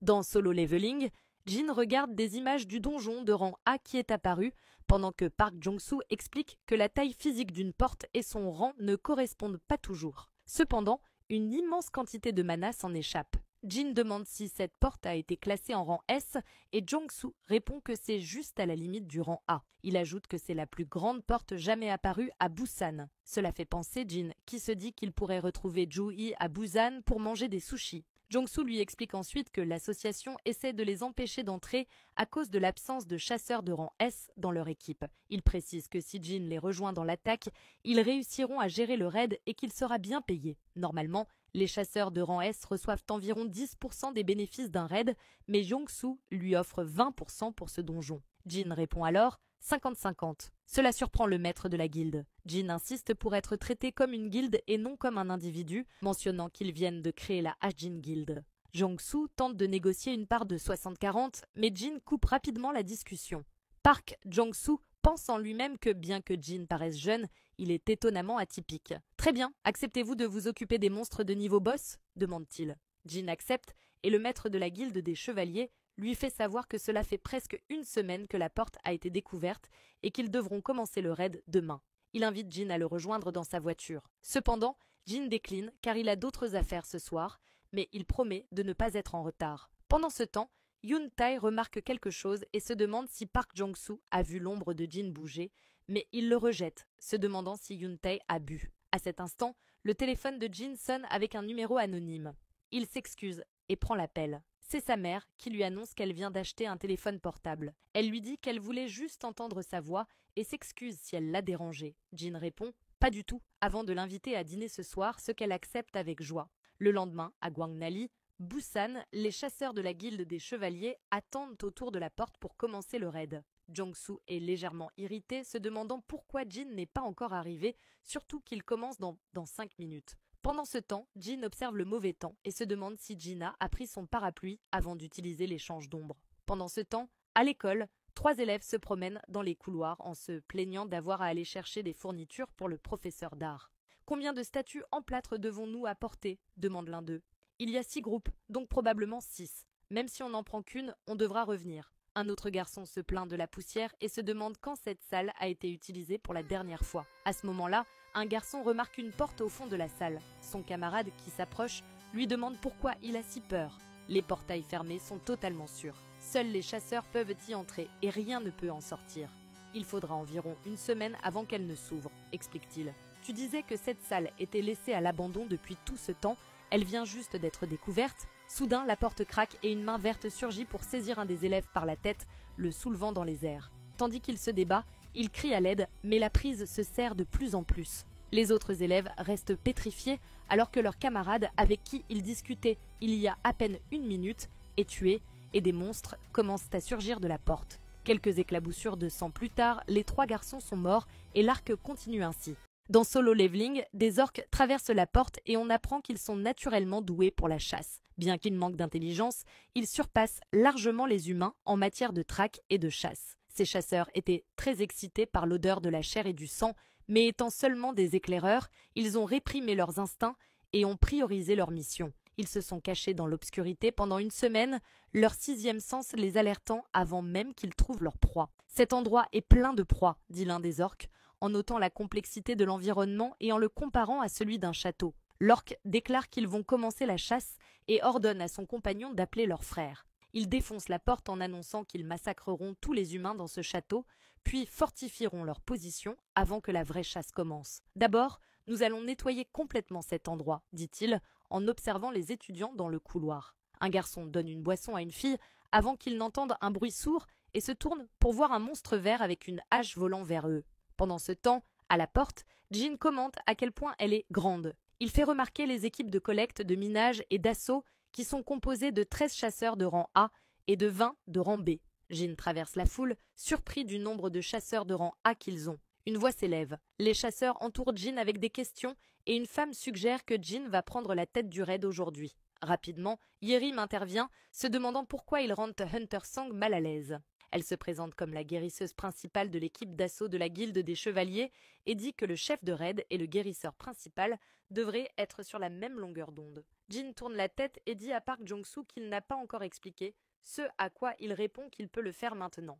Dans Solo Leveling, Jin regarde des images du donjon de rang A qui est apparu, pendant que Park Jong-soo explique que la taille physique d'une porte et son rang ne correspondent pas toujours. Cependant, une immense quantité de mana s'en échappe. Jin demande si cette porte a été classée en rang S et Jong-soo répond que c'est juste à la limite du rang A. Il ajoute que c'est la plus grande porte jamais apparue à Busan. Cela fait penser Jin, qui se dit qu'il pourrait retrouver Joo-hee à Busan pour manger des sushis. Jong-soo lui explique ensuite que l'association essaie de les empêcher d'entrer à cause de l'absence de chasseurs de rang S dans leur équipe. Il précise que si Jin les rejoint dans l'attaque, ils réussiront à gérer le raid et qu'il sera bien payé. Normalement, les chasseurs de rang S reçoivent environ 10% des bénéfices d'un raid, mais Jong-soo lui offre 20% pour ce donjon. Jin répond alors 50-50. Cela surprend le maître de la guilde. Jin insiste pour être traité comme une guilde et non comme un individu, mentionnant qu'ils viennent de créer la Hajin Guild. Jong-soo tente de négocier une part de 60-40, mais Jin coupe rapidement la discussion. Park Jong-soo pense en lui-même que bien que Jin paraisse jeune, il est étonnamment atypique. « Très bien, acceptez-vous de vous occuper des monstres de niveau boss ?» demande-t-il. Jin accepte et le maître de la guilde des chevaliers lui fait savoir que cela fait presque une semaine que la porte a été découverte et qu'ils devront commencer le raid demain. Il invite Jin à le rejoindre dans sa voiture. Cependant, Jin décline car il a d'autres affaires ce soir, mais il promet de ne pas être en retard. Pendant ce temps, Yoon-tae remarque quelque chose et se demande si Park Jong-soo a vu l'ombre de Jin bouger, mais il le rejette, se demandant si Yoon-tae a bu. À cet instant, le téléphone de Jin sonne avec un numéro anonyme. Il s'excuse et prend l'appel. C'est sa mère qui lui annonce qu'elle vient d'acheter un téléphone portable. Elle lui dit qu'elle voulait juste entendre sa voix et s'excuse si elle l'a dérangé. Jin répond « Pas du tout » avant de l'inviter à dîner ce soir, ce qu'elle accepte avec joie. Le lendemain, à Gwangnali, Busan, les chasseurs de la guilde des chevaliers attendent autour de la porte pour commencer le raid. Jong-soo est légèrement irrité, se demandant pourquoi Jin n'est pas encore arrivé, surtout qu'il commence dans 5 minutes. Pendant ce temps, Jin observe le mauvais temps et se demande si Jina a pris son parapluie avant d'utiliser l'échange d'ombre. Pendant ce temps, à l'école, 3 élèves se promènent dans les couloirs en se plaignant d'avoir à aller chercher des fournitures pour le professeur d'art. « Combien de statues en plâtre devons-nous apporter ?» demande l'un d'eux. « Il y a 6 groupes, donc probablement 6. Même si on n'en prend qu'une, on devra revenir. » Un autre garçon se plaint de la poussière et se demande quand cette salle a été utilisée pour la dernière fois. À ce moment-là, un garçon remarque une porte au fond de la salle. Son camarade, qui s'approche, lui demande pourquoi il a si peur. Les portails fermés sont totalement sûrs. Seuls les chasseurs peuvent y entrer et rien ne peut en sortir. Il faudra environ une semaine avant qu'elle ne s'ouvre, explique-t-il. Tu disais que cette salle était laissée à l'abandon depuis tout ce temps. Elle vient juste d'être découverte. Soudain, la porte craque et une main verte surgit pour saisir un des élèves par la tête, le soulevant dans les airs. Tandis qu'il se débat, il crie à l'aide, mais la prise se serre de plus en plus. Les autres élèves restent pétrifiés alors que leur camarade avec qui ils discutaient il y a à peine une minute est tué et des monstres commencent à surgir de la porte. Quelques éclaboussures de sang plus tard, les 3 garçons sont morts et l'arc continue ainsi. Dans Solo Leveling, des orques traversent la porte et on apprend qu'ils sont naturellement doués pour la chasse. Bien qu'ils manquent d'intelligence, ils surpassent largement les humains en matière de traque et de chasse. Ces chasseurs étaient très excités par l'odeur de la chair et du sang, mais étant seulement des éclaireurs, ils ont réprimé leurs instincts et ont priorisé leur mission. Ils se sont cachés dans l'obscurité pendant une semaine, leur 6e sens les alertant avant même qu'ils trouvent leur proie. « Cet endroit est plein de proies », dit l'un des orques, en notant la complexité de l'environnement et en le comparant à celui d'un château. L'orque déclare qu'ils vont commencer la chasse et ordonne à son compagnon d'appeler leur frère. Ils défoncent la porte en annonçant qu'ils massacreront tous les humains dans ce château, puis fortifieront leur position avant que la vraie chasse commence. « D'abord, nous allons nettoyer complètement cet endroit, » dit-il, en observant les étudiants dans le couloir. Un garçon donne une boisson à une fille avant qu'ils n'entendent un bruit sourd et se tournent pour voir un monstre vert avec une hache volant vers eux. Pendant ce temps, à la porte, Jin commente à quel point elle est grande. Il fait remarquer les équipes de collecte, de minage et d'assaut qui sont composées de 13 chasseurs de rang A et de 20 de rang B. Jin traverse la foule, surpris du nombre de chasseurs de rang A qu'ils ont. Une voix s'élève. Les chasseurs entourent Jin avec des questions et une femme suggère que Jin va prendre la tête du raid aujourd'hui. Rapidement, Yerim intervient, se demandant pourquoi il rend Hunter Song mal à l'aise. Elle se présente comme la guérisseuse principale de l'équipe d'assaut de la Guilde des Chevaliers et dit que le chef de raid et le guérisseur principal devraient être sur la même longueur d'onde. Jin tourne la tête et dit à Park Jong-soo qu'il n'a pas encore expliqué, ce à quoi il répond qu'il peut le faire maintenant.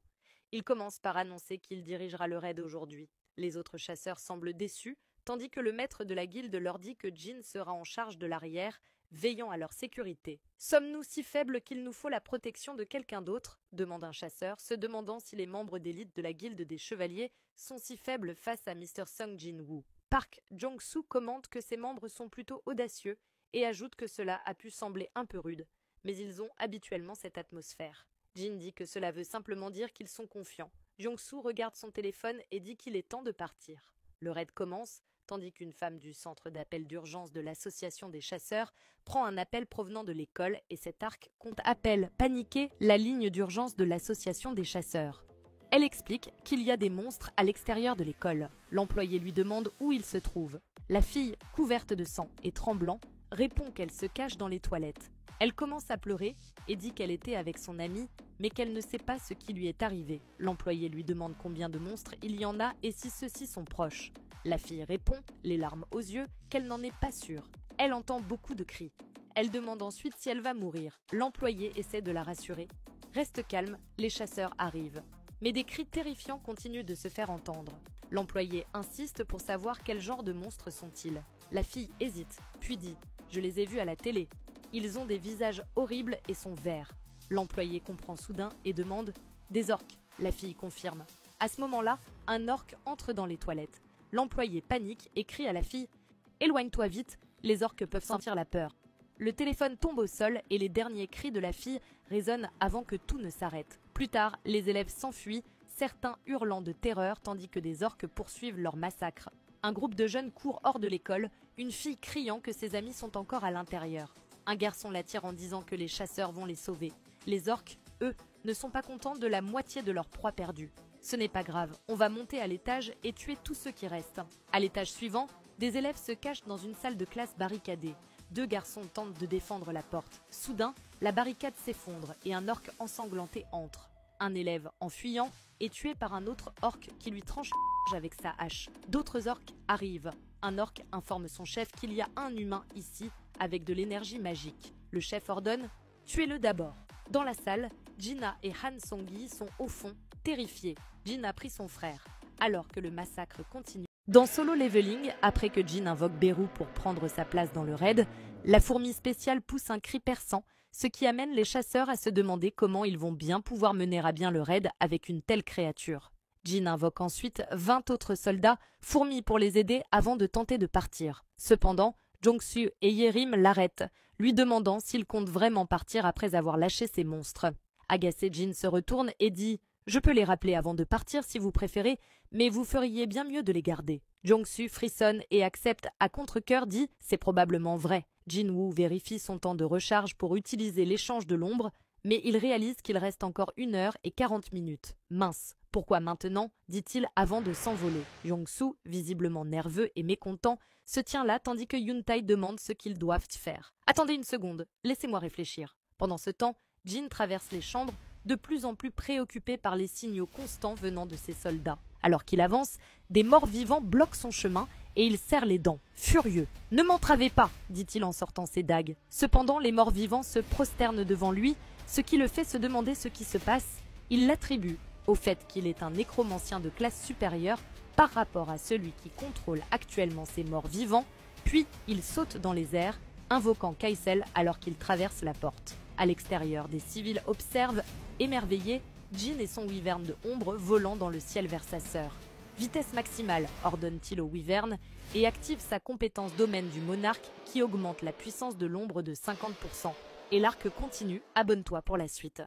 Il commence par annoncer qu'il dirigera le raid aujourd'hui. Les autres chasseurs semblent déçus, tandis que le maître de la guilde leur dit que Jin sera en charge de l'arrière, veillant à leur sécurité. « Sommes-nous si faibles qu'il nous faut la protection de quelqu'un d'autre » demande un chasseur, se demandant si les membres d'élite de la guilde des chevaliers sont si faibles face à Mr. Sung Jin-woo. Park Jong-soo commente que ses membres sont plutôt audacieux et ajoute que cela a pu sembler un peu rude, mais ils ont habituellement cette atmosphère. Jin dit que cela veut simplement dire qu'ils sont confiants. Jong-soo regarde son téléphone et dit qu'il est temps de partir. Le raid commence, tandis qu'une femme du centre d'appel d'urgence de l'association des chasseurs prend un appel provenant de l'école et cet arc appelle paniqué la ligne d'urgence de l'association des chasseurs. Elle explique qu'il y a des monstres à l'extérieur de l'école. L'employé lui demande où il se trouve. La fille, couverte de sang et tremblant, répond qu'elle se cache dans les toilettes. Elle commence à pleurer et dit qu'elle était avec son amie, mais qu'elle ne sait pas ce qui lui est arrivé. L'employé lui demande combien de monstres il y en a et si ceux-ci sont proches. La fille répond, les larmes aux yeux, qu'elle n'en est pas sûre. Elle entend beaucoup de cris. Elle demande ensuite si elle va mourir. L'employé essaie de la rassurer. Reste calme, les chasseurs arrivent. Mais des cris terrifiants continuent de se faire entendre. L'employé insiste pour savoir quel genre de monstres sont-ils. La fille hésite, puis dit « Je les ai vus à la télé. Ils ont des visages horribles et sont verts. » L'employé comprend soudain et demande « Des orques ?» La fille confirme. À ce moment-là, un orque entre dans les toilettes. L'employé panique et crie à la fille « Éloigne-toi vite, les orques peuvent sentir la peur. » Le téléphone tombe au sol et les derniers cris de la fille résonnent avant que tout ne s'arrête. Plus tard, les élèves s'enfuient, certains hurlant de terreur tandis que des orques poursuivent leur massacre. Un groupe de jeunes court hors de l'école, une fille criant que ses amis sont encore à l'intérieur. Un garçon l'attire en disant que les chasseurs vont les sauver. Les orques, eux, ne sont pas contents de la moitié de leur proie perdue. Ce n'est pas grave, on va monter à l'étage et tuer tous ceux qui restent. À l'étage suivant, des élèves se cachent dans une salle de classe barricadée. Deux garçons tentent de défendre la porte. Soudain, la barricade s'effondre et un orque ensanglanté entre. Un élève, en fuyant, est tué par un autre orque qui lui tranche avec sa hache. D'autres orques arrivent. Un orque informe son chef qu'il y a un humain ici avec de l'énergie magique. Le chef ordonne « Tuez-le d'abord ». Dans la salle, Jina et Han Song-gi sont au fond, terrifiés. Jin a pris son frère, alors que le massacre continue. Dans Solo Leveling, après que Jin invoque Beru pour prendre sa place dans le raid, la fourmi spéciale pousse un cri perçant, ce qui amène les chasseurs à se demander comment ils vont bien pouvoir mener à bien le raid avec une telle créature. Jin invoque ensuite 20 autres soldats, fourmis pour les aider avant de tenter de partir. Cependant, Jong-soo et Yerim l'arrêtent, lui demandant s'il compte vraiment partir après avoir lâché ces monstres. Agacé, Jin se retourne et dit « Je peux les rappeler avant de partir si vous préférez, mais vous feriez bien mieux de les garder. » Jong-soo frissonne et accepte à contre-cœur dit « C'est probablement vrai. » Jin-woo vérifie son temps de recharge pour utiliser l'échange de l'ombre, mais il réalise qu'il reste encore 1 heure et 40 minutes. Mince, pourquoi maintenant dit-il avant de s'envoler. Jong-soo, visiblement nerveux et mécontent, se tient là tandis que Yoon-tae demande ce qu'ils doivent faire. « Attendez une seconde, laissez-moi réfléchir. » Pendant ce temps, Jin traverse les chambres, de plus en plus préoccupé par les signaux constants venant de ses soldats. Alors qu'il avance, des morts-vivants bloquent son chemin et il serre les dents, furieux. « Ne m'entravez pas !» dit-il en sortant ses dagues. Cependant, les morts-vivants se prosternent devant lui, ce qui le fait se demander ce qui se passe. Il l'attribue au fait qu'il est un nécromancien de classe supérieure par rapport à celui qui contrôle actuellement ces morts-vivants, puis il saute dans les airs, invoquant Kaisel alors qu'il traverse la porte. À l'extérieur, des civils observent, émerveillés, Jin et son wyvern de ombre volant dans le ciel vers sa sœur. Vitesse maximale, ordonne-t-il au wyvern, et active sa compétence domaine du monarque qui augmente la puissance de l'ombre de 50%. Et l'arc continue, abonne-toi pour la suite.